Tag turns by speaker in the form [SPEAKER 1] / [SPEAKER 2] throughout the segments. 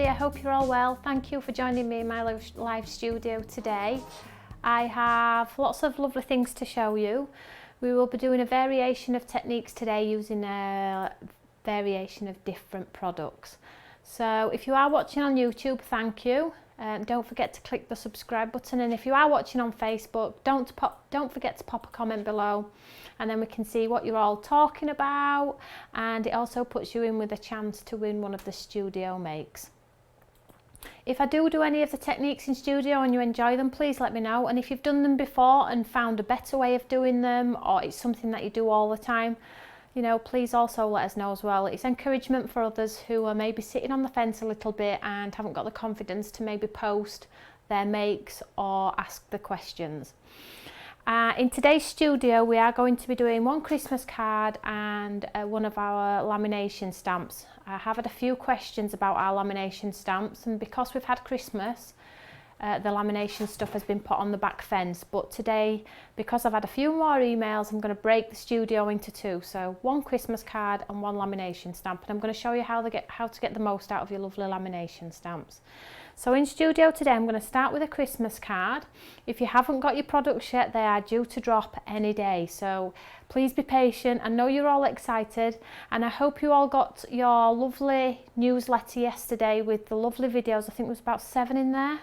[SPEAKER 1] everybody, I hope you're all well. Thank you for joining me in my live studio today. I have lots of lovely things to show you. We will be doing a variation of techniques today using a variation of different products. So if you are watching on YouTube, thank you. Don't forget to click the subscribe button, and if you are watching on Facebook, don't forget to pop a comment below, and then we can see what you're all talking about, and it also puts you in with a chance to win one of the studio makes. If I do any of the techniques in studio and you enjoy them, please let me know, and if you've done them before and found a better way of doing them, or it's something that you do all the time, you know, please also let us know as well. It's encouragement for others who are maybe sitting on the fence a little bit and haven't got the confidence to maybe post their makes or ask the questions. In today's studio, we are going to be doing one Christmas card and one of our lamination stamps. I have had a few questions about our lamination stamps, and because we've had Christmas, the lamination stuff has been put on the back fence, but today, because I've had a few more emails, I'm going to break the studio into two. So one Christmas card and one lamination stamp, and I'm going to show you how to get the most out of your lovely lamination stamps. So in studio today, I'm going to start with a Christmas card. If you haven't got your products yet, they are due to drop any day, so please be patient. I know you're all excited, and I hope you all got your lovely newsletter yesterday with the lovely videos. I think there was about 7 in there.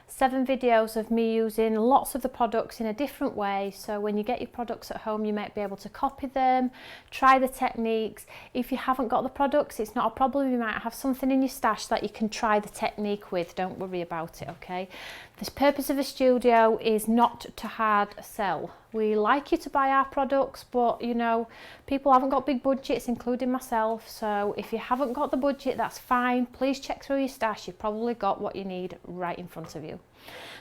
[SPEAKER 1] 7 videos of me using lots of the products in a different way, so when you get your products at home you might be able to copy them, try the techniques. If you haven't got the products, it's not a problem. You might have something in your stash that you can try the technique with. Don't worry about it, okay? The purpose of the studio is not to hard sell. We like you to buy our products, but you know, people haven't got big budgets, including myself, so if you haven't got the budget, that's fine. Please check through your stash. You've probably got what you need right in front of you.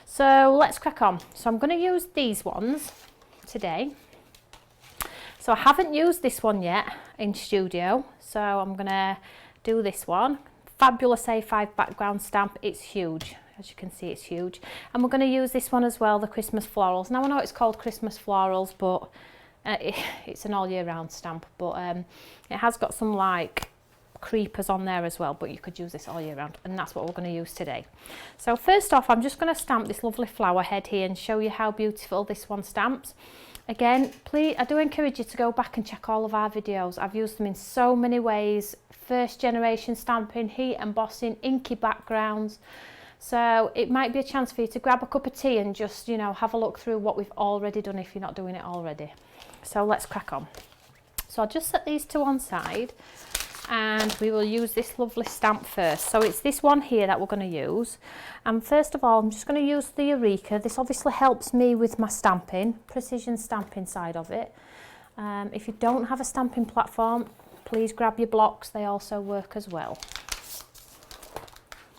[SPEAKER 1] So let's crack on. So I'm going to use these ones today. So I haven't used this one yet in studio, so I'm going to do this one. Fabulous A5 background stamp. It's huge. As you can see, it's huge, and we're going to use this one as well, the Christmas florals. Now I know it's called Christmas florals, but it's an all year round stamp, but it has got some like creepers on there as well, but you could use this all year round, and that's what we're going to use today. So first off, I'm just going to stamp this lovely flower head here and show you how beautiful this one stamps. Again, please, I do encourage you to go back and check all of our videos. I've used them in so many ways: first generation stamping, heat embossing, inky backgrounds. So it might be a chance for you to grab a cup of tea and just, you know, have a look through what we've already done if you're not doing it already. So let's crack on. So I'll just set these to one side, and we will use this lovely stamp first. So it's this one here that we're going to use. And first of all, I'm just going to use the Eureka. This obviously helps me with my stamping, precision stamping side of it. If you don't have a stamping platform, please grab your blocks. They also work as well.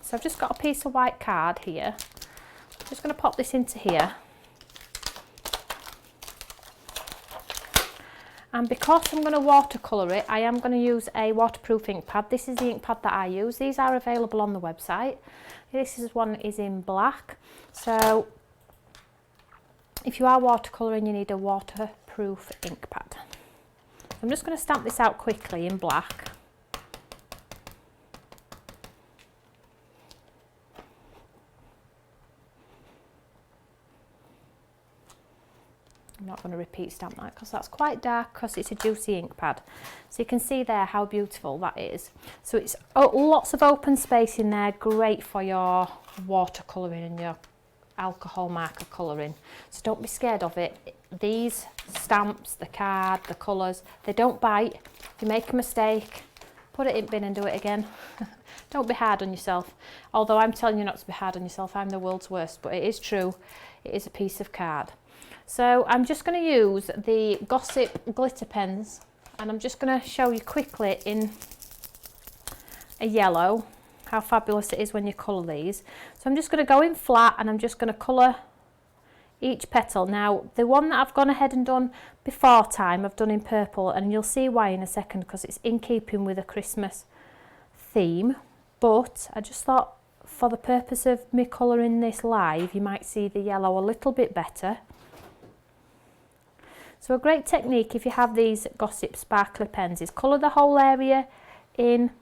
[SPEAKER 1] So I've just got a piece of white card here. I'm just going to pop this into here. And because I'm going to watercolour it, I am going to use a waterproof ink pad. This is the ink pad that I use. These are available on the website. One is in black. So if you are watercolouring, you need a waterproof ink pad. I'm just going to stamp this out quickly in black. I'm not going to repeat stamp that because that's quite dark, because it's a juicy ink pad. So you can see there how beautiful that is. So it's lots of open space in there, great for your watercolouring and your alcohol marker colouring. So don't be scared of it. These stamps, the card, the colours, they don't bite. If you make a mistake, put it in bin and do it again. Don't be hard on yourself. Although I'm telling you not to be hard on yourself, I'm the world's worst, but it is true. It is a piece of card. So I'm just going to use the Gossip glitter pens, and I'm just going to show you quickly in a yellow how fabulous it is when you colour these. So I'm just going to go in flat, and I'm just going to colour each petal. Now the one that I've gone ahead and done before time, I've done in purple, and you'll see why in a second, because it's in keeping with a Christmas theme. But I just thought, for the purpose of me colouring this live, you might see the yellow a little bit better. So a great technique if you have these Gossip sparkly pens is colour the whole area in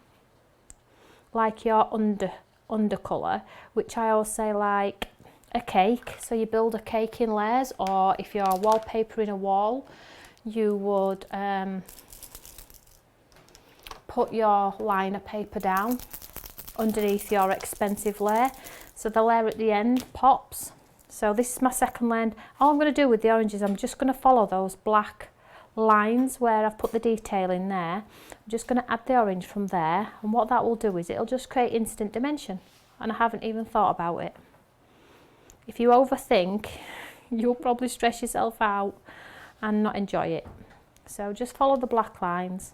[SPEAKER 1] like your undercolour, which I always say like a cake. So you build a cake in layers, or if you're wallpapering a wall, you would put your liner paper down underneath your expensive layer, so the layer at the end pops. So this is my second layer. All I'm going to do with the orange is I'm just going to follow those black lines where I've put the detail in there. I'm just going to add the orange from there, and what that will do is it'll just create instant dimension, and I haven't even thought about it. If you overthink, you'll probably stress yourself out and not enjoy it. So just follow the black lines.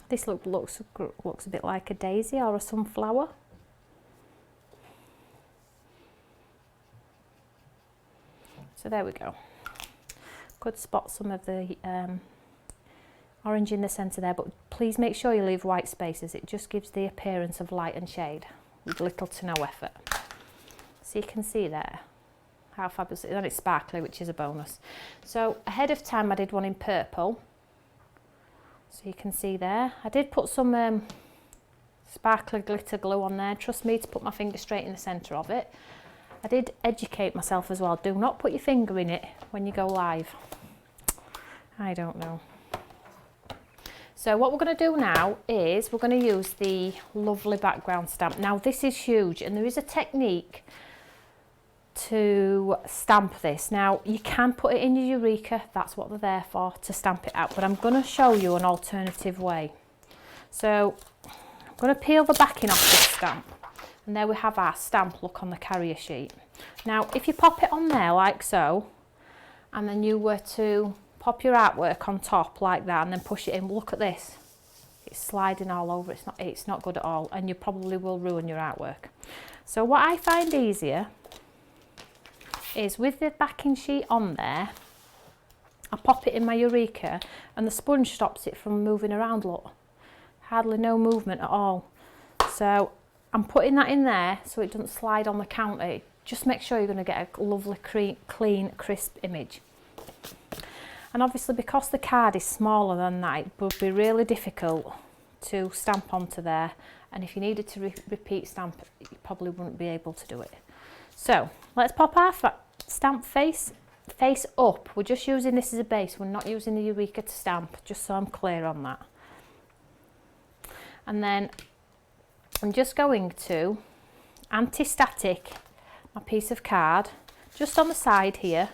[SPEAKER 1] This looks a bit like a daisy or a sunflower. So there we go. Could spot some of the orange in the centre there, but please make sure you leave white spaces. It just gives the appearance of light and shade with little to no effort. So you can see there how fabulous it is, and it's sparkly, which is a bonus. So ahead of time I did one in purple. So you can see there, I did put some sparkly glitter glue on there. Trust me to put my finger straight in the centre of it. I did educate myself as well. Do not put your finger in it when you go live. I don't know. So what we're going to do now is we're going to use the lovely background stamp. Now this is huge, and there is a technique to stamp this. Now you can put it in your Eureka, that's what they're there for, to stamp it out, but I'm going to show you an alternative way. So I'm going to peel the backing off this stamp, and there we have our stamp look on the carrier sheet. Now if you pop it on there like so, and then you were to pop your artwork on top like that and then push it in, look at this, it's sliding all over. It's not good at all, and you probably will ruin your artwork. So what I find easier is with the backing sheet on there, I pop it in my Eureka and the sponge stops it from moving around. Look, hardly no movement at all. So I'm putting that in there so it doesn't slide on the counter. Just make sure you're going to get a lovely clean crisp image. And obviously because the card is smaller than that, it would be really difficult to stamp onto there, and if you needed to repeat stamp, you probably wouldn't be able to do it. So let's pop our stamp face up. We're just using this as a base, we're not using the Eureka to stamp, just so I'm clear on that. And then I'm just going to anti-static my piece of card just on the side here,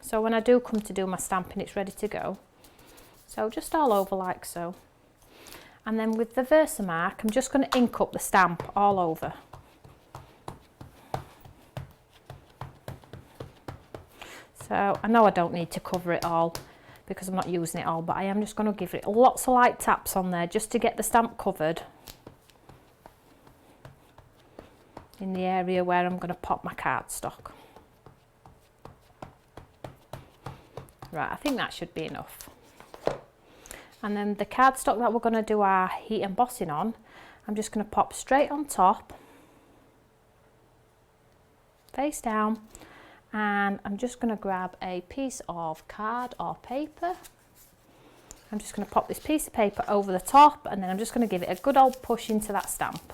[SPEAKER 1] so when I do come to do my stamping it's ready to go. So just all over like so, and then with the Versamark I'm just going to ink up the stamp all over. So I know I don't need to cover it all because I'm not using it all, but I am just going to give it lots of light taps on there just to get the stamp covered in the area where I'm going to pop my cardstock. Right, I think that should be enough. And then the cardstock that we're going to do our heat embossing on, I'm just going to pop straight on top, face down, and I'm just going to grab a piece of card or paper. I'm just going to pop this piece of paper over the top, and then I'm just going to give it a good old push into that stamp.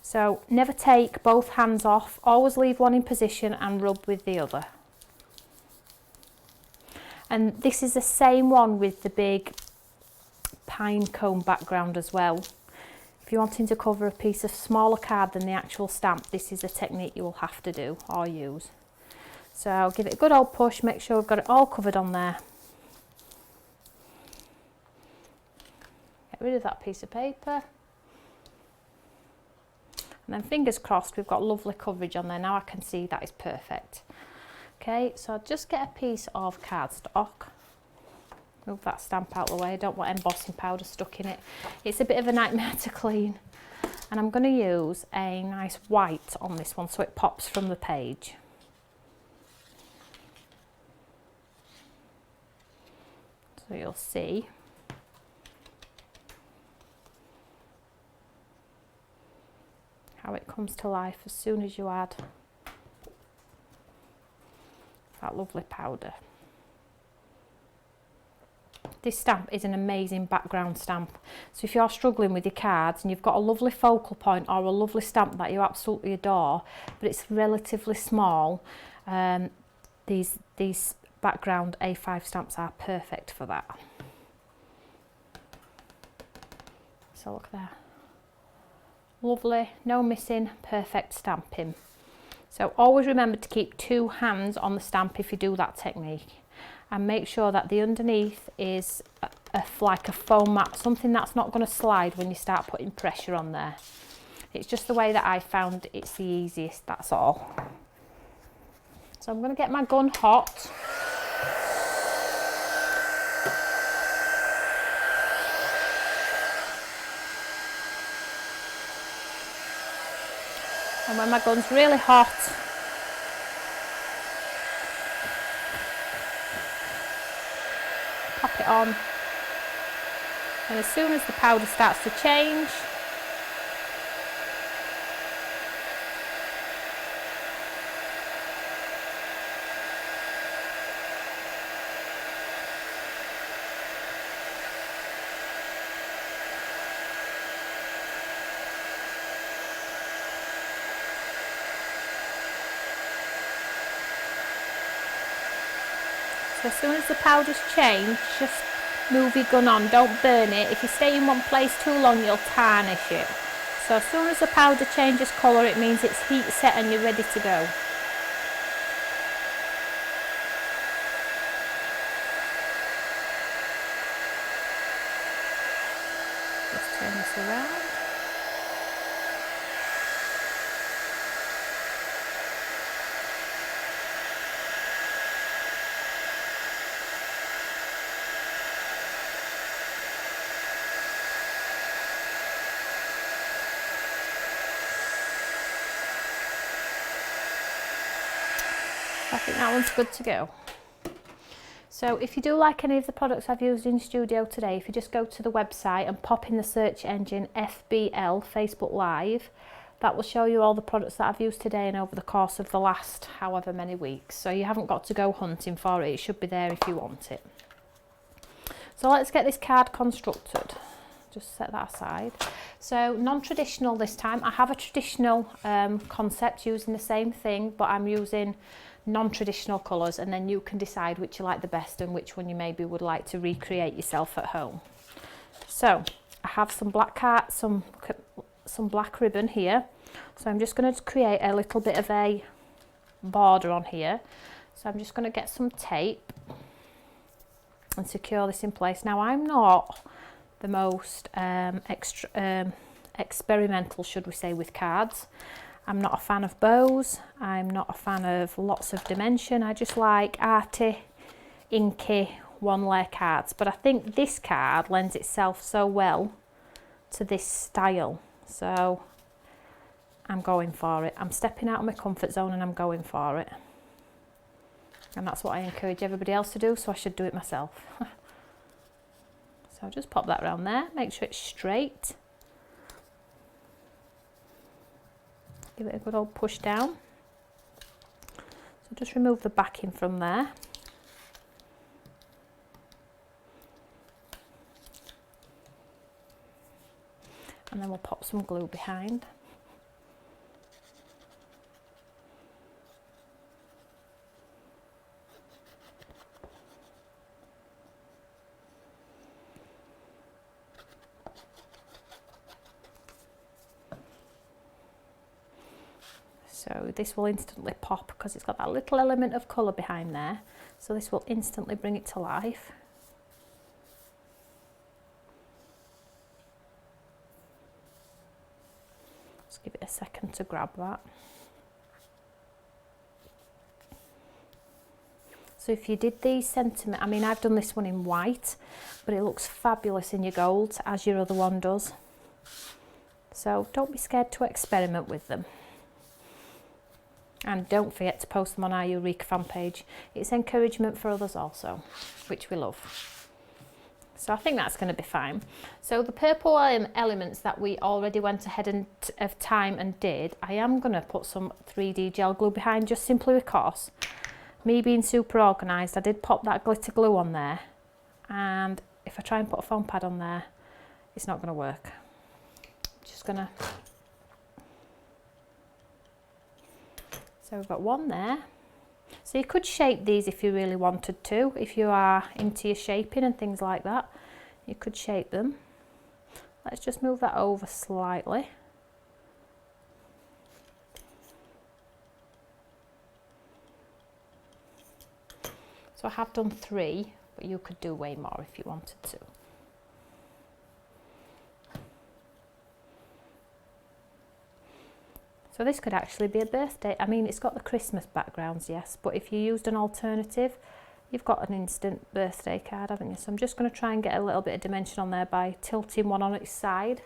[SPEAKER 1] So never take both hands off, always leave one in position and rub with the other. And this is the same one with the big pine cone background as well. If you're wanting to cover a piece of smaller card than the actual stamp, this is a technique you will have to do or use. So I'll give it a good old push, make sure we've got it all covered on there. Get rid of that piece of paper. And then fingers crossed we've got lovely coverage on there. Now I can see that is perfect. Okay, so I'll just get a piece of cardstock. Move that stamp out of the way. I don't want embossing powder stuck in it. It's a bit of a nightmare to clean. And I'm going to use a nice white on this one so it pops from the page. So you'll see. How it comes to life as soon as you add that lovely powder. This stamp is an amazing background stamp. So if you're struggling with your cards and you've got a lovely focal point or a lovely stamp that you absolutely adore, but it's relatively small, these background A5 stamps are perfect for that. So look there. Lovely, no missing, perfect stamping. So always remember to keep 2 hands on the stamp if you do that technique. And make sure that the underneath is like a foam mat, something that's not going to slide when you start putting pressure on there. It's just the way that I found it's the easiest, that's all. So I'm going to get my gun hot. And when my gun's really hot, pop it on, and as soon as the powder starts to change, as soon as the powder's changed, just move your gun on, don't burn it. If you stay in one place too long, you'll tarnish it. So as soon as the powder changes colour, it means it's heat set and you're ready to go. Just turn this around. I think that one's good to go. So if you do like any of the products I've used in studio today, if you just go to the website and pop in the search engine FBL Facebook Live, that will show you all the products that I've used today and over the course of the last however many weeks. So you haven't got to go hunting for it, it should be there if you want it. So let's get this card constructed. Just set that aside. So non-traditional this time. I have a traditional concept using the same thing, but I'm using non-traditional colours, and then you can decide which you like the best and which one you maybe would like to recreate yourself at home. So I have some black some black ribbon here, so I'm just going to create a little bit of a border on here. So I'm just going to get some tape and secure this in place. Now I'm not the most experimental, should we say, with cards. I'm not a fan of bows, I'm not a fan of lots of dimension, I just like arty, inky, one layer cards. But I think this card lends itself so well to this style, so I'm going for it. I'm stepping out of my comfort zone and I'm going for it. And that's what I encourage everybody else to do, so I should do it myself. So just pop that around there, make sure it's straight. Give it a good old push down. So just remove the backing from there. And then we'll pop some glue behind. So this will instantly pop because it's got that little element of colour behind there. So this will instantly bring it to life. Just give it a second to grab that. So if you did these sentiment, I mean I've done this one in white, but it looks fabulous in your gold as your other one does. So don't be scared to experiment with them. And don't forget to post them on our Eureka fan page. It's encouragement for others also, which we love. So I think that's going to be fine. So the purple elements that we already went ahead of time and did, I am going to put some 3D gel glue behind, just simply because me being super organised, I did pop that glitter glue on there. And if I try and put a foam pad on there, it's not going to work. Just going to... So we've got one there. So you could shape these if you really wanted to, if you are into your shaping and things like that. You could shape them. Let's just move that over slightly. So I have done 3, but you could do way more if you wanted to. So this could actually be a birthday. I mean, it's got the Christmas backgrounds, yes, but if you used an alternative, you've got an instant birthday card, haven't you? So I'm just going to try and get a little bit of dimension on there by tilting one on its side.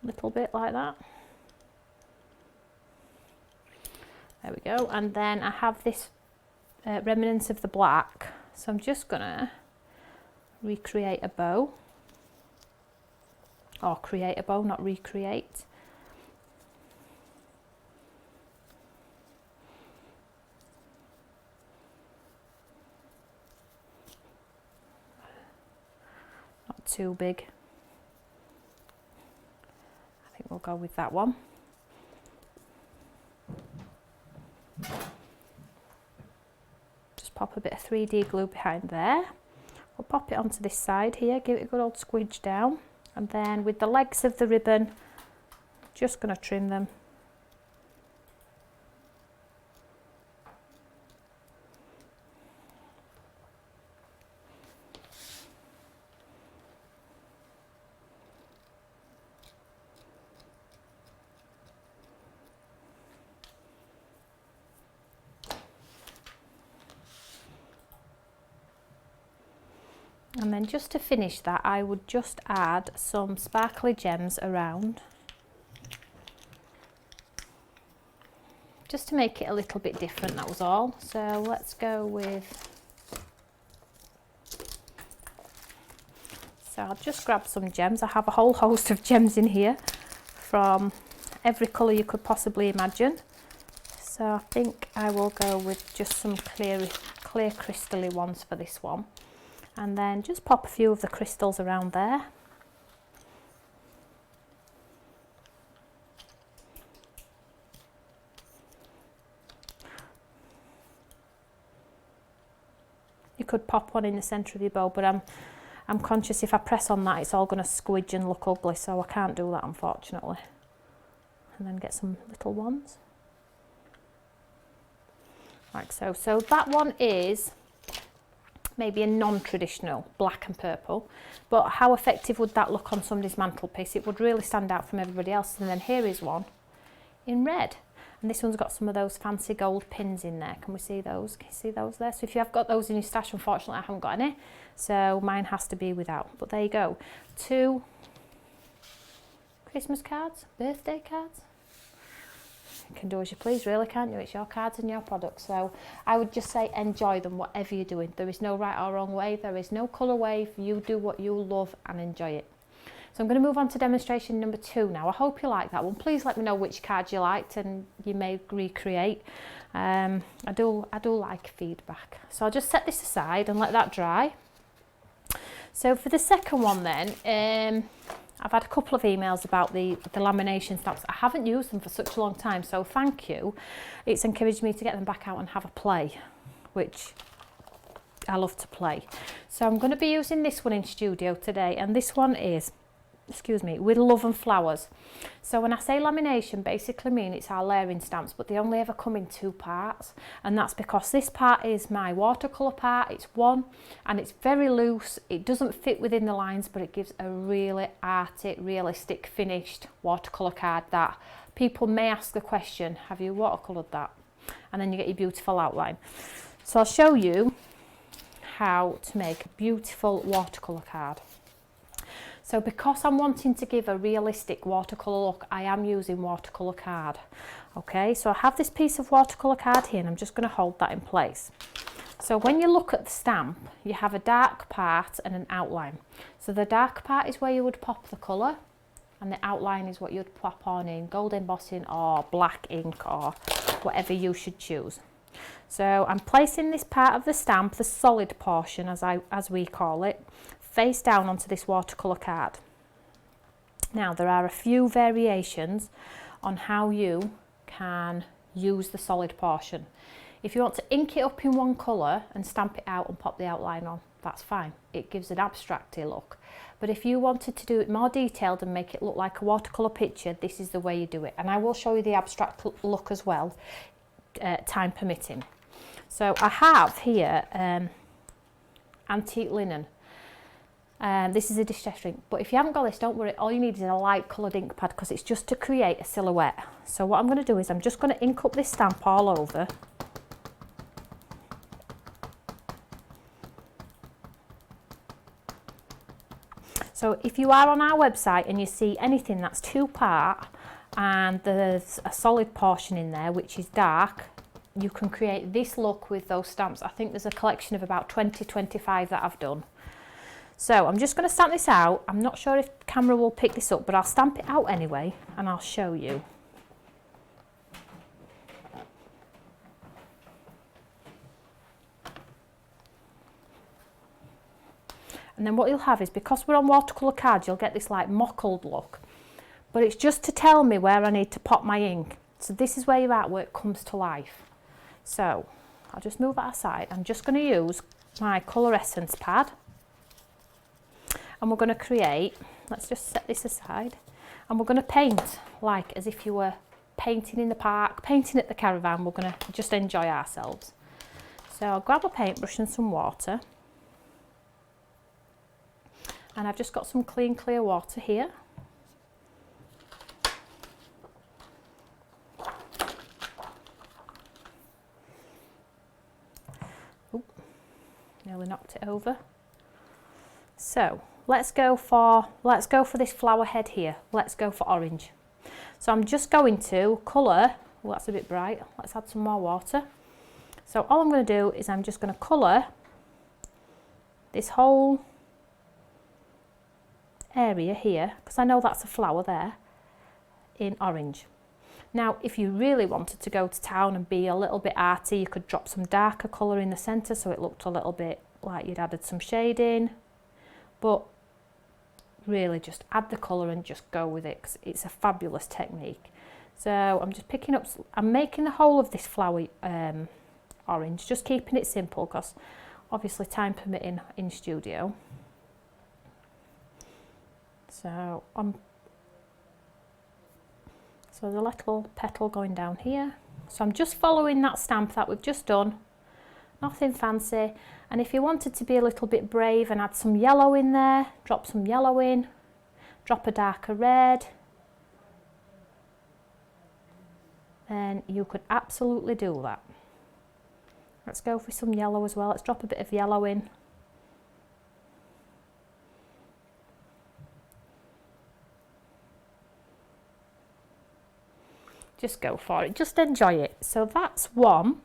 [SPEAKER 1] A little bit like that. There we go. And then I have this remnants of the black. So I'm just going to recreate a bow. Or create a bow, not recreate. Too big. I think we'll go with that one. Just pop a bit of 3D glue behind there. We'll pop it onto this side here, give it a good old squidge down, and then with the legs of the ribbon, just going to trim them. And then just to finish that, I would just add some sparkly gems around, just to make it a little bit different, that was all. So let's go with, so I'll just grab some gems. I have a whole host of gems in here from every colour you could possibly imagine. So I think I will go with just some clear crystally ones for this one. And then just pop a few of the crystals around there. You could pop one in the centre of your bow, but I'm conscious if I press on that it's all going to squidge and look ugly, so I can't do that unfortunately. And then get some little ones. Like so. So that one is maybe a non-traditional black and purple, but how effective would that look on somebody's mantelpiece? It would really stand out from everybody else. And then here is one in red, and this one's got some of those fancy gold pins in there. Can we see those? Can you see those there? So if you have got those in your stash, unfortunately I haven't got any, so mine has to be without. But there you go, 2 Christmas cards, birthday cards. You can do as you please, really, can't you? It's your cards and your products. So I would just say enjoy them, whatever you're doing. There is no right or wrong way. There is no colour way. You do what you love and enjoy it. So I'm going to move on to demonstration number 2 now. I hope you like that one. Please let me know which card you liked and you may recreate. I do like feedback. So I'll just set this aside and let that dry. So for the second one then, I've had a couple of emails about the lamination stamps. I haven't used them for such a long time, so thank you. It's encouraged me to get them back out and have a play, which I love to play. So I'm going to be using this one in studio today, and this one is, excuse me, with Love and Flowers. So when I say lamination, basically mean it's our layering stamps, but they only ever come in 2 parts, and that's because this part is my watercolour part. It's one, and it's very loose. It doesn't fit within the lines, but it gives a really arty, realistic, finished watercolour card that people may ask the question, have you watercoloured that? And then you get your beautiful outline. So I'll show you how to make a beautiful watercolour card. So because I'm wanting to give a realistic watercolour look, I am using watercolour card. Okay, so I have this piece of watercolour card here, and I'm just going to hold that in place. So when you look at the stamp, you have a dark part and an outline. So the dark part is where you would pop the colour, and the outline is what you'd pop on in gold embossing or black ink or whatever you should choose. So I'm placing this part of the stamp, the solid portion as we call it, face down onto this watercolour card. Now there are a few variations on how you can use the solid portion. If you want to ink it up in one colour and stamp it out and pop the outline on, that's fine. It gives an abstracty look. But if you wanted to do it more detailed and make it look like a watercolour picture, this is the way you do it. And I will show you the abstract look as well, time permitting. So I have here antique linen. This is a distress ink, but if you haven't got this, don't worry, all you need is a light coloured ink pad because it's just to create a silhouette. So what I'm going to do is I'm just going to ink up this stamp all over. So if you are on our website and you see anything that's two-part and there's a solid portion in there which is dark, you can create this look with those stamps. I think there's a collection of about 20-25 that I've done. So I'm just going to stamp this out. I'm not sure if the camera will pick this up, but I'll stamp it out anyway and I'll show you. And then what you'll have is, because we're on watercolour cards, you'll get this like mottled look. But it's just to tell me where I need to pop my ink. So this is where your artwork comes to life. So I'll just move that aside. I'm just going to use my Colour Essence pad. And we're going to create, let's just set this aside. And we're going to paint like as if you were painting in the park, painting at the caravan. We're going to just enjoy ourselves. So I'll grab a paintbrush and some water. And I've just got some clean, clear water here. Oop, nearly knocked it over. So let's go for this flower head here. Let's go for orange. So I'm just going to colour. Oh, that's a bit bright. Let's add some more water. So all I'm going to do is I'm just going to colour this whole area here, because I know that's a flower there, in orange. Now if you really wanted to go to town and be a little bit arty, you could drop some darker colour in the centre so it looked a little bit like you'd added some shade in, but really just add the colour and just go with it because it's a fabulous technique. So I'm just picking up, I'm making the whole of this flower orange, just keeping it simple because obviously time permitting in studio. So so the little petal going down here. So I'm just following that stamp that we've just done, nothing fancy. And if you wanted to be a little bit brave and add some yellow in there, drop some yellow in, drop a darker red, then you could absolutely do that. Let's go for some yellow as well. Let's drop a bit of yellow in. Just go for it, just enjoy it. So that's one.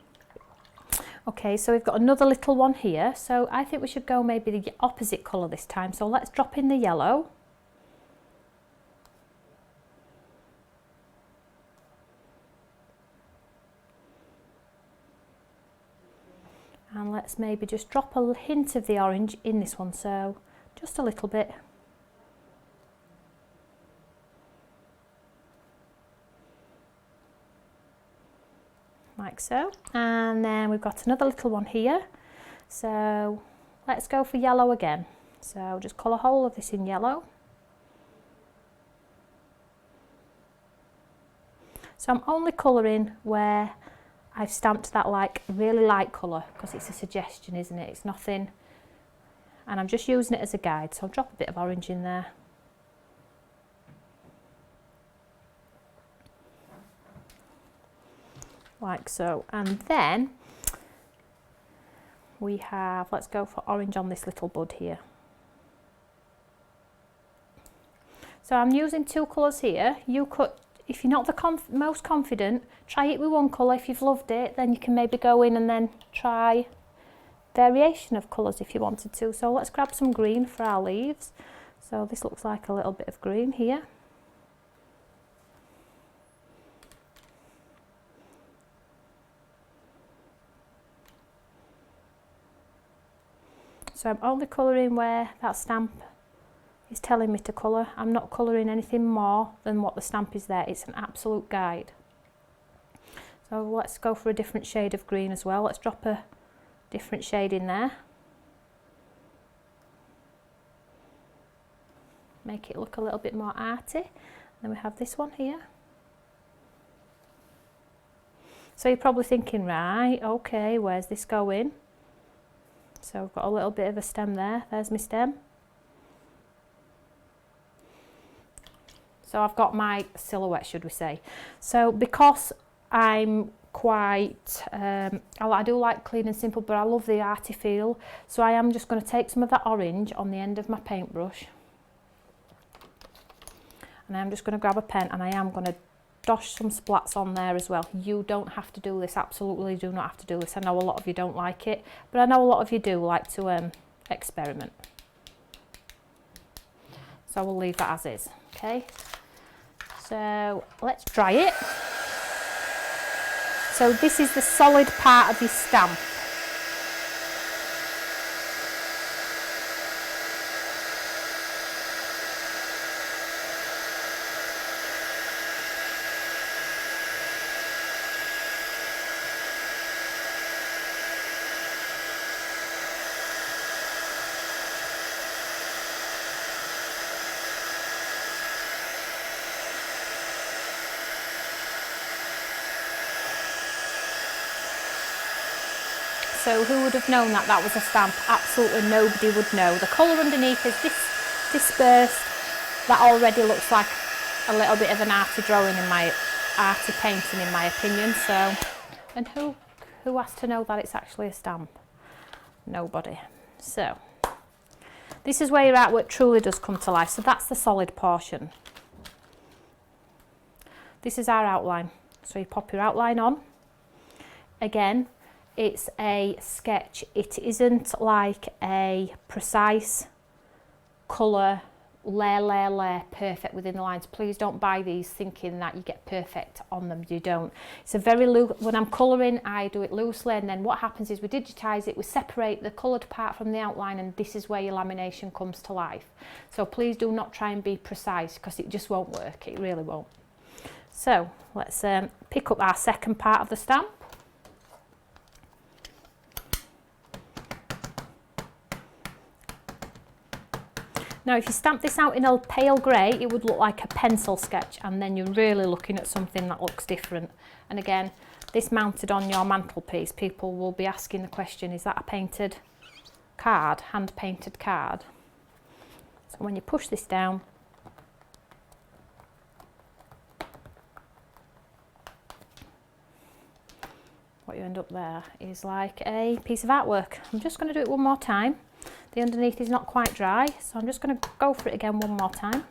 [SPEAKER 1] Okay, so we've got another little one here. So I think we should go maybe the opposite colour this time. So let's drop in the yellow. And let's maybe just drop a hint of the orange in this one. So just a little bit. Like so. And then we've got another little one here. So let's go for yellow again. So just colour whole of this in yellow. So I'm only colouring where I've stamped that like really light colour because it's a suggestion, isn't it? It's nothing. And I'm just using it as a guide. So I'll drop a bit of orange in there. Like so. And then we have, let's go for orange on this little bud here. So I'm using two colours here. You could, if you're not the most confident, try it with one colour. If you've loved it, then you can maybe go in and then try variation of colours if you wanted to. So let's grab some green for our leaves. So this looks like a little bit of green here. So I'm only colouring where that stamp is telling me to colour. I'm not colouring anything more than what the stamp is there. It's an absolute guide. So let's go for a different shade of green as well. Let's drop a different shade in there. Make it look a little bit more arty. Then we have this one here. So you're probably thinking, right, okay, where's this going? So I've got a little bit of a stem there. There's my stem. So I've got my silhouette, should we say. So because I'm quite, I do like clean and simple, but I love the arty feel. So I am just going to take some of that orange on the end of my paintbrush. And I'm just going to grab a pen and I am going to dosh some splats on there as well. You don't have to do this, absolutely do not have to do this. I know a lot of you don't like it, but I know a lot of you do like to experiment. So we'll leave that as is, okay? So let's dry it. So this is the solid part of your stamp. So who would have known that that was a stamp? Absolutely nobody would know. The colour underneath is dispersed. That already looks like a little bit of an arty drawing in my arty painting, in my opinion. So, and who has to know that it's actually a stamp? Nobody. So this is where your artwork truly does come to life. So that's the solid portion. This is our outline. So you pop your outline on. Again, it's a sketch. It isn't like a precise colour, layer, perfect within the lines. Please don't buy these thinking that you get perfect on them. You don't. It's a very loose. When I'm colouring, I do it loosely, and then what happens is we digitise it, we separate the coloured part from the outline, and this is where your lamination comes to life. So please do not try and be precise, because it just won't work. It really won't. So let's pick up our second part of the stamp. Now if you stamp this out in a pale grey, it would look like a pencil sketch, and then you're really looking at something that looks different. And again, this mounted on your mantelpiece, people will be asking the question, is that a painted card, hand painted card? So when you push this down, what you end up there is like a piece of artwork. I'm just going to do it one more time. The underneath is not quite dry, so I'm just going to go for it again one more time.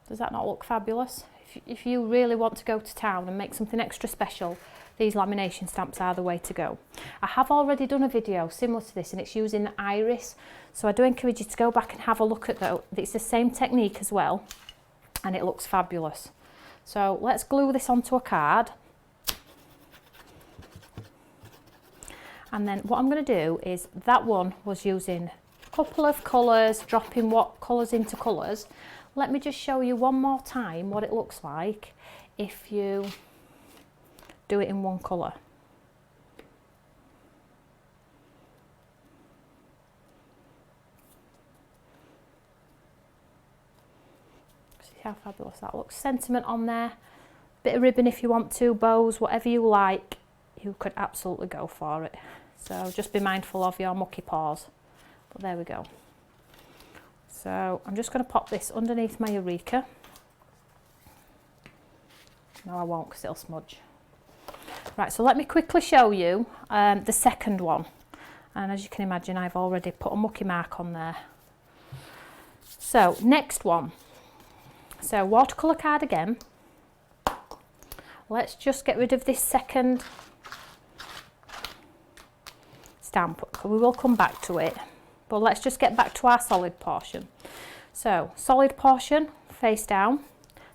[SPEAKER 1] Does that not look fabulous? If you really want to go to town and make something extra special, these lamination stamps are the way to go. I have already done a video similar to this, and it's using the iris, so I do encourage you to go back and have a look at that. It's the same technique as well, and it looks fabulous. So let's glue this onto a card, and then what I'm going to do is, that one was using a couple of colours, dropping what colours into colours. Let me just show you one more time what it looks like if you do it in one colour. See how fabulous that looks. Sentiment on there, bit of ribbon if you want to, bows, whatever you like, you could absolutely go for it. So just be mindful of your mucky paws. But there we go. So I'm just going to pop this underneath my Eureka. No, I won't, because it'll smudge. Right, so let me quickly show you the second one. And as you can imagine, I've already put a mucky mark on there. So next one. So watercolour card again. Let's just get rid of this second stamp. We will come back to it. But let's just get back to our solid portion. So solid portion, face down.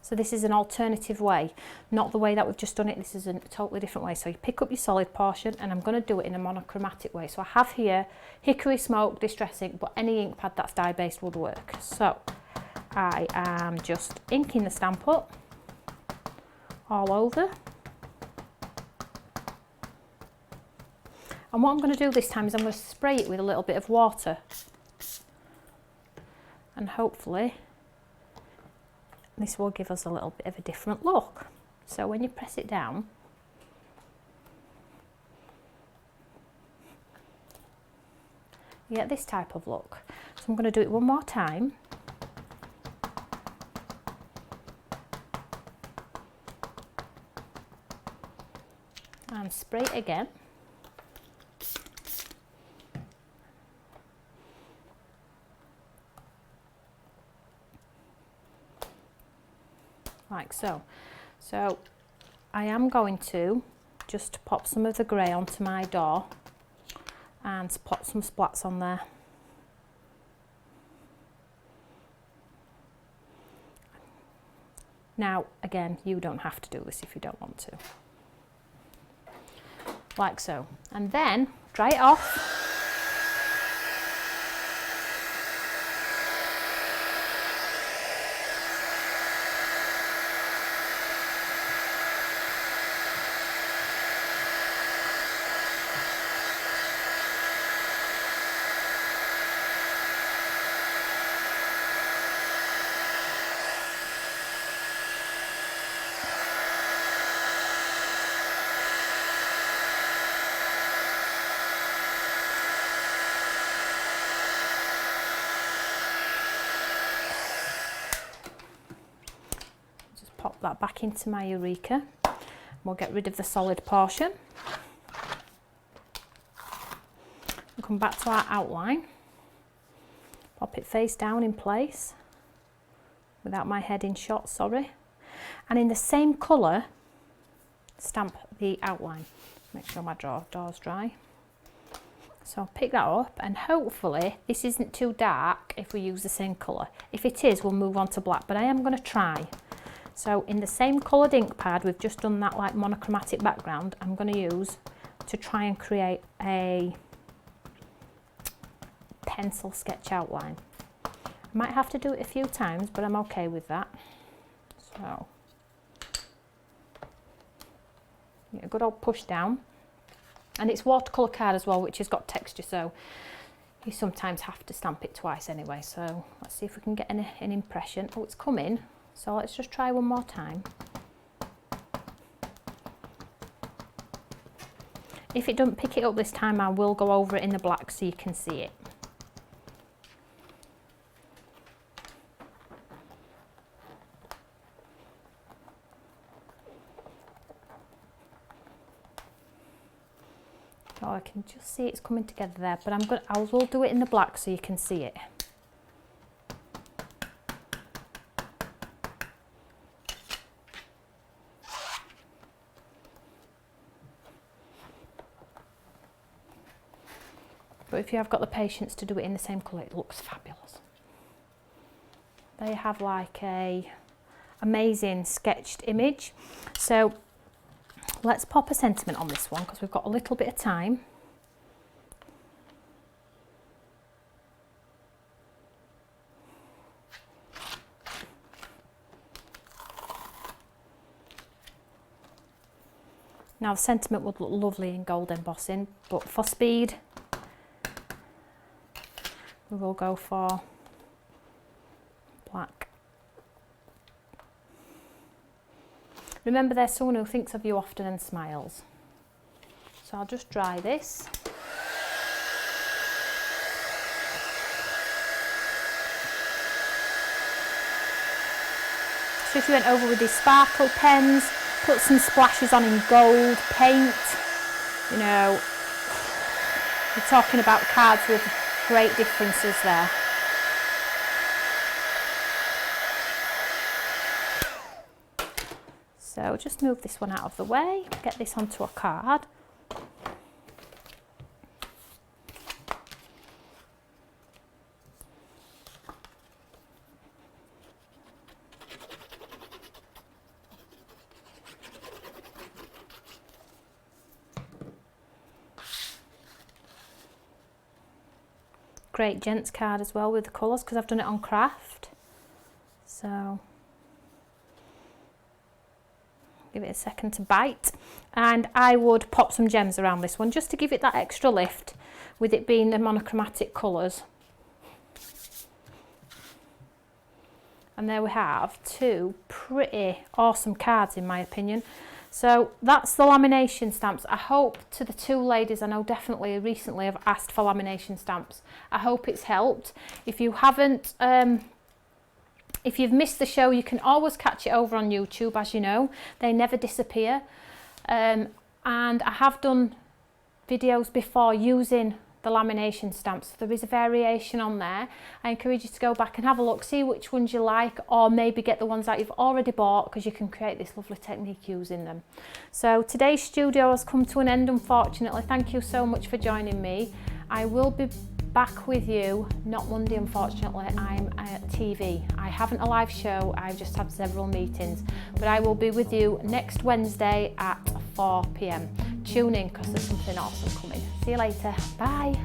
[SPEAKER 1] So this is an alternative way, not the way that we've just done it. This is a totally different way. So you pick up your solid portion, and I'm going to do it in a monochromatic way. So I have here Hickory Smoke Distress ink, but any ink pad that's dye based would work. So I am just inking the stamp up all over. And what I'm going to do this time is I'm going to spray it with a little bit of water, and hopefully this will give us a little bit of a different look. So when you press it down, you get this type of look. So I'm going to do it one more time. And spray it again. Like so. So I am going to just pop some of the grey onto my door and pop some splats on there. Now again, you don't have to do this if you don't want to. Like so. And then dry it off. Pop that back into my Eureka. We'll get rid of the solid portion. We'll come back to our outline. Pop it face down in place without my head in shot, sorry. And in the same colour, stamp the outline. Make sure my door's dry. So I'll pick that up, and hopefully this isn't too dark if we use the same colour. If it is, we'll move on to black, but I am going to try. So in the same coloured ink pad, we've just done that like monochromatic background, I'm going to use to try and create a pencil sketch outline. I might have to do it a few times, but I'm okay with that. So yeah, a good old push down. And it's watercolour card as well, which has got texture, so you sometimes have to stamp it twice anyway. So let's see if we can get an impression. Oh, it's coming. So let's just try one more time. If it doesn't pick it up this time, I will go over it in the black so you can see it. So I can just see it's coming together there, but I will do it in the black so you can see it. But if you have got the patience to do it in the same colour, it looks fabulous. They have like a amazing sketched image. So let's pop a sentiment on this one because we've got a little bit of time. Now the sentiment would look lovely in gold embossing, but for speed, we will go for black. Remember, there's someone who thinks of you often and smiles. So I'll just dry this. So if you went over with these sparkle pens, put some splashes on in gold paint, you know, we're talking about cards with great differences there. So just move this one out of the way, get this onto a card. great gents card as well with the colours, because I've done it on craft. So give it a second to bite, and I would pop some gems around this one just to give it that extra lift, with it being the monochromatic colours. And there we have two pretty awesome cards in my opinion. So that's the lamination stamps. I hope, to the two ladies I know definitely recently have asked for lamination stamps, I hope it's helped. If you haven't, if you've missed the show, you can always catch it over on YouTube, as you know. They never disappear. And I have done videos before using the lamination stamps. There is a variation on there. I encourage you to go back and have a look, see which ones you like, or maybe get the ones that you've already bought, because you can create this lovely technique using them. So today's studio has come to an end, unfortunately. Thank you so much for joining me. I will be back with you, not Monday unfortunately. I'm at TV. I haven't a live show, I've just had several meetings, but I will be with you next Wednesday at 4 p.m. Tune in, because there's something awesome coming. See you later. Bye.